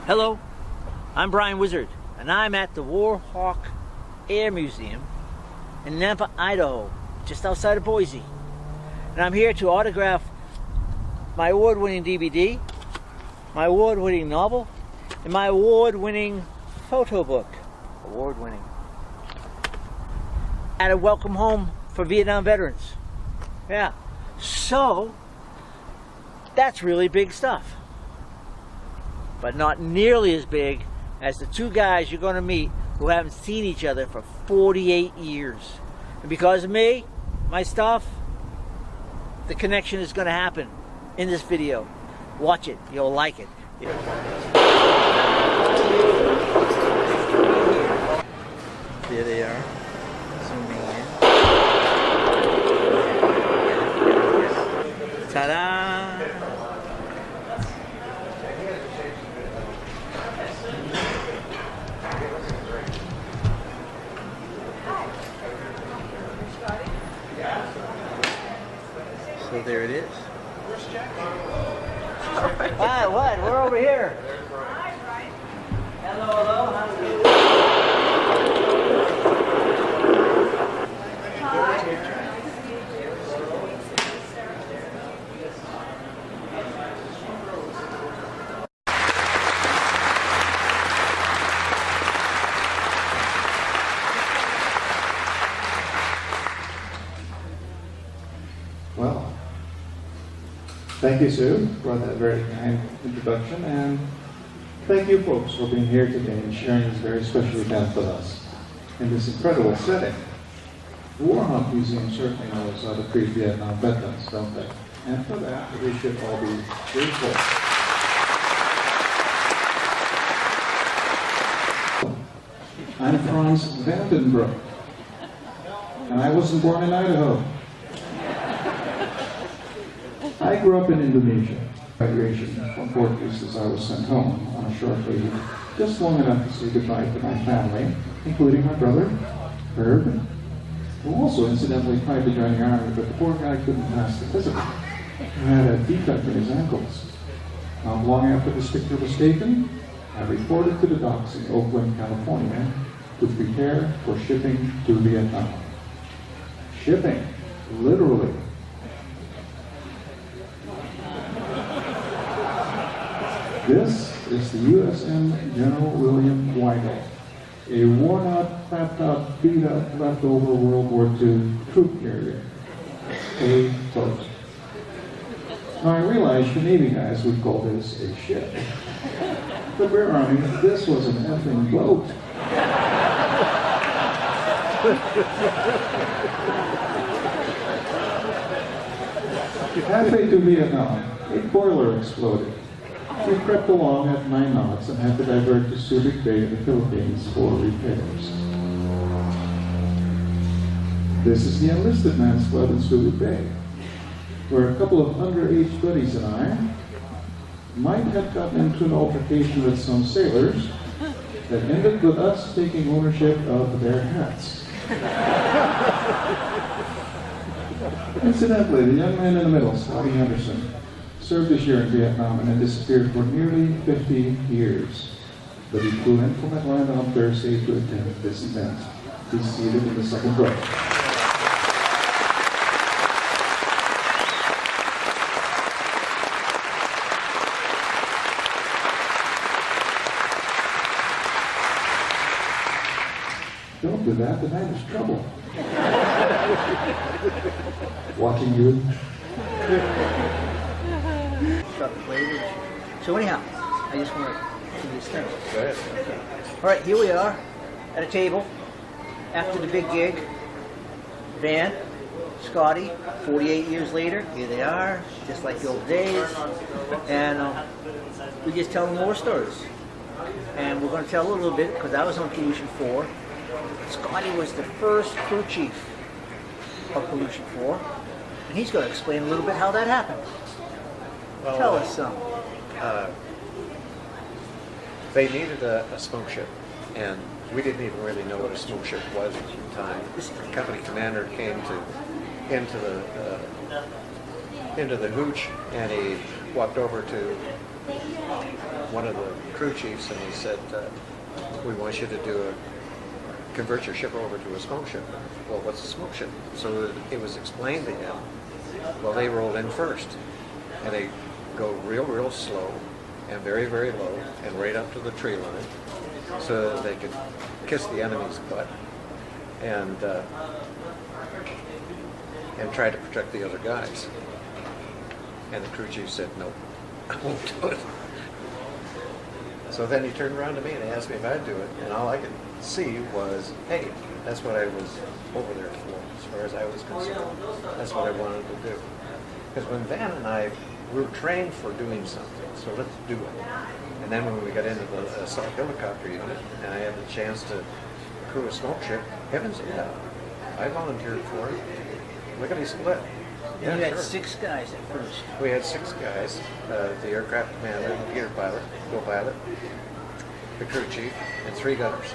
Hello, I'm Brian Wizard, and I'm at the Warhawk Museum in Nampa, Idaho, just outside of Boise. And I'm here to autograph my award-winning DVD, my award-winning novel, and my award-winning photo book. Award-winning. At a welcome home for Vietnam veterans. Yeah. So, that's really big stuff. But not nearly as big as the two guys you're going to meet who haven't seen each other for 48 years. And because of me, my stuff, the connection is going to happen in this video. Watch it. You'll like it. There they are. Zooming in. Ta-da! So there it is. Hi, what? We're over here. Hello, hello. How are you? Well, thank you, Sue, for that very kind introduction, and thank you folks for being here today and sharing this very special event with us in this incredible setting. The Warhawk Museum certainly knows how to treat Vietnam veterans, don't they? And for that, we should all be grateful. I'm Franz Vandenbroek, and I wasn't born in Idaho. I grew up in Indonesia. Migration from Portuguese as I was sent home on a short leave, just long enough to say goodbye to my family, including my brother, Herb, who also incidentally tried to join the army, but the poor guy couldn't pass the physical. He had a defect in his ankles. Not long after this picture was taken, I reported to the docks in Oakland, California, to prepare for shipping to Vietnam. Shipping, literally. This is the USM General William Weigel, a worn-out, clapped-out, beat-up, leftover World War II troop carrier, a boat. Now I realize the Navy guys would call this a ship. The Rear Army, this was an effing boat. Halfway to Vietnam, a boiler exploded. We crept along at 9 knots and had to divert to Subic Bay in the Philippines for repairs. This is the enlisted man's club in Subic Bay, where a couple of underage buddies and I might have gotten into an altercation with some sailors that ended with us taking ownership of their hats. Incidentally, the young man in the middle, Scotty Anderson, served this year in Vietnam and had disappeared for nearly 50 years. But he flew in from Atlanta on Thursday to attend this event. He's seated in the second row. Don't do that, the man is trouble. Watching you. So anyhow, I just want to do this thing. Go ahead. Okay. All right, here we are at a table after the big gig. Van, Scotty, 48 years later, here they are, just like the old days. And we just tell them more stories. And we're going to tell a little bit, because I was on Pollution 4. Scotty was the first crew chief of Pollution 4. And he's going to explain a little bit how that happened. Well, Tell us some. They needed a smoke ship, and we didn't even really know what a smoke ship was at the time. The company commander came into the hooch, and he walked over to one of the crew chiefs, and he said, we want you to convert your ship over to a smoke ship. Well, what's a smoke ship? So it was explained to him. Well, they roll in first, and they go real slow and very low and right up to the tree line, so that they could kiss the enemy's butt and try to protect the other guys. And the crew chief said, "No, I won't do it." So then he turned around to me and asked me if I'd do it, and all I could see was, hey, that's what I was over there for, as far as I was concerned. That's what I wanted to do. Because when Van and I, we were trained for doing something, so let's do it. And then when we got into the assault helicopter unit, and I had the chance to crew a smoke ship, heavens, yeah, I volunteered for it. Look at me split. And you had sure. 6 guys at first. We had 6 guys, the aircraft commander, the gear pilot, co-pilot, the crew chief, and 3 gunners.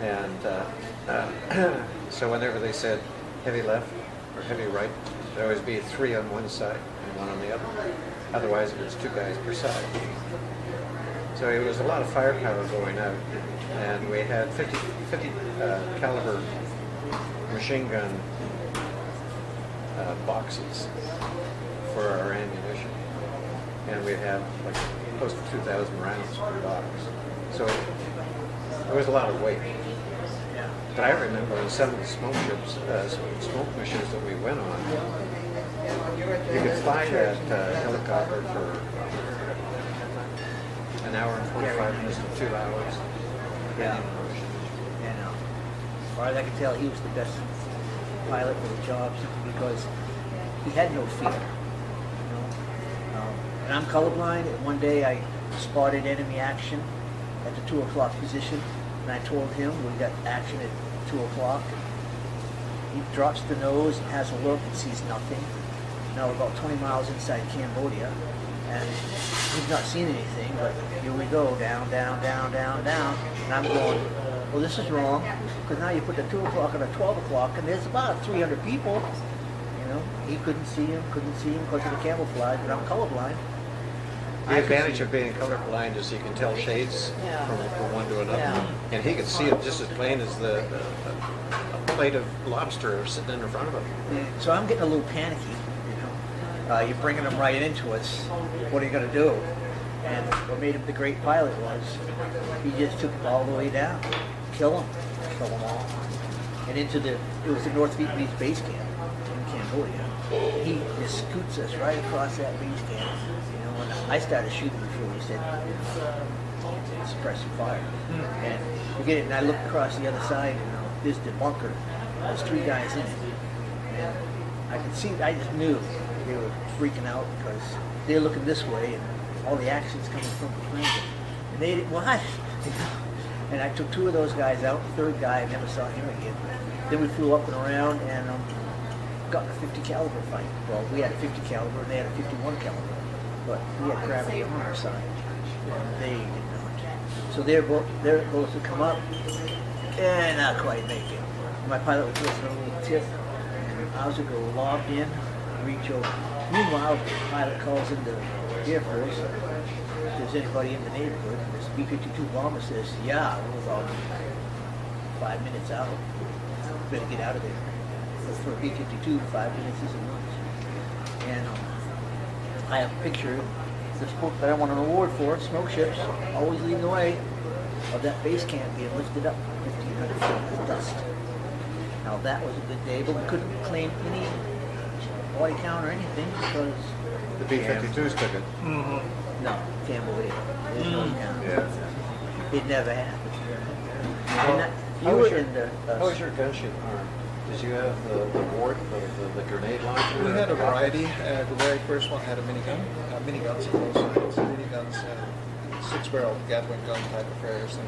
And so whenever they said heavy left or heavy right, there'd always be 3 on one side and 1 on the other. Otherwise, it was 2 guys per side. So it was a lot of firepower going out, and we had 50 caliber machine gun boxes for our ammunition, and we had like close to 2,000 rounds per box. So there was a lot of weight. Yeah. But I remember on some of the smoke ships, smoke missions that we went on, you could fly that helicopter for an hour and 45 minutes to 2 hours. Yeah. And as far as I can tell, he was the best pilot for the job simply because he had no fear. You know? And I'm colorblind, and one day I spotted enemy action at the 2 o'clock position, and I told him we got action at 2 o'clock. He drops the nose and has a look and sees nothing. Now we're about 20 miles inside Cambodia, and he's not seen anything, but here we go, down, and I'm going, well, this is wrong, because now you put the 2 o'clock and the 12 o'clock, and there's about 300 people. You know, he couldn't see him because of the camouflage, but I'm colorblind. The advantage of being colorblind is you can tell shades from one to another, and he could see it just as plain as a plate of lobster sitting in front of him. So I'm getting a little panicky, you know. You're bringing him right into us. What are you going to do? And what made him the great pilot was he just took it all the way down. Kill them all. And it was the North Vietnamese base camp in Cambodia. He just scoots us right across that base camp. You know, and I started shooting before he said, suppressing fire. And we get it, and I look across the other side, and there's the bunker. There's 3 guys in it. And I could see, I just knew they were freaking out because they're looking this way, and all the action's coming from behind them. And they didn't, what? And I took 2 of those guys out. The 3rd guy, I never saw him again. Then we flew up and around and got in a 50 caliber fight. Well, we had a 50 caliber and they had a 51 caliber, but we had gravity on our side. And they did not. So they're supposed to come up and not quite make it. My pilot was listening a little tip, and ours would go lobbed in, reach over. Meanwhile, the pilot calls into the Air Force. If there's anybody in the neighborhood, and this B-52 bomber says, yeah, we're about 5 minutes out. Better get out of there. But for a B-52, 5 minutes isn't much. And I have a picture of the sport that I won an award for, smoke ships, always leading the way, of that base camp being lifted up 1,500 feet of dust. Now that was a good day, but we couldn't claim any body count or anything because The B-52s took it. no, Cambodia. There's no count. Yeah. It never happened. Well, And you were in the. How was your gunship arm? Did you have the wart, the grenade launcher? We had a variety. The very first one had a minigun, miniguns on both sides, miniguns, 6-barrel Gatling gun type affairs, and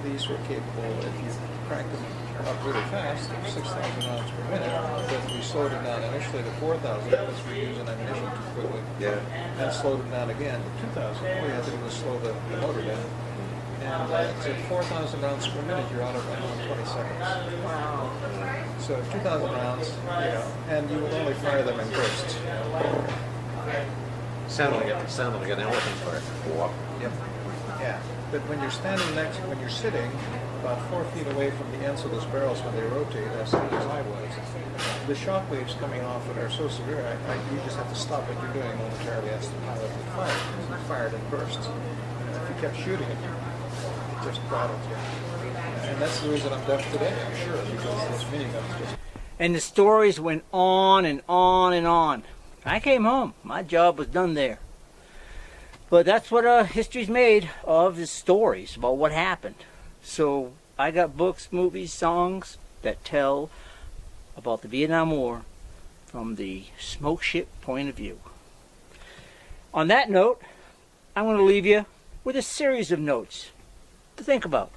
these were capable, if you cranked them up really fast, of 6,000 rounds per minute. But we slowed it down initially to 4,000 because we were using ammunition too quickly. Yeah. And slowed it down again to 2,000. All we had to do was slow the motor down. And at 4,000 rounds per minute, you're out of around 20 seconds. So 2,000 rounds, and you will only fire them in bursts. Sounded like an elephant fart. Whoop. Yep. Yeah. But when you're when you're sitting about 4 feet away from the ends of those barrels when they rotate, as I was, the shock waves coming off it are so severe, you just have to stop what you're doing momentarily as the pilot would fire. Because it fired in bursts. And if you kept shooting it, it just rattled you. And that's the reason I'm deaf today, I'm sure, because those miniguns just... And the stories went on and on and on. I came home. My job was done there. But that's what history's made of, is stories about what happened. So I got books, movies, songs that tell about the Vietnam War from the Smokeship point of view. On that note, I'm going to leave you with a series of notes to think about.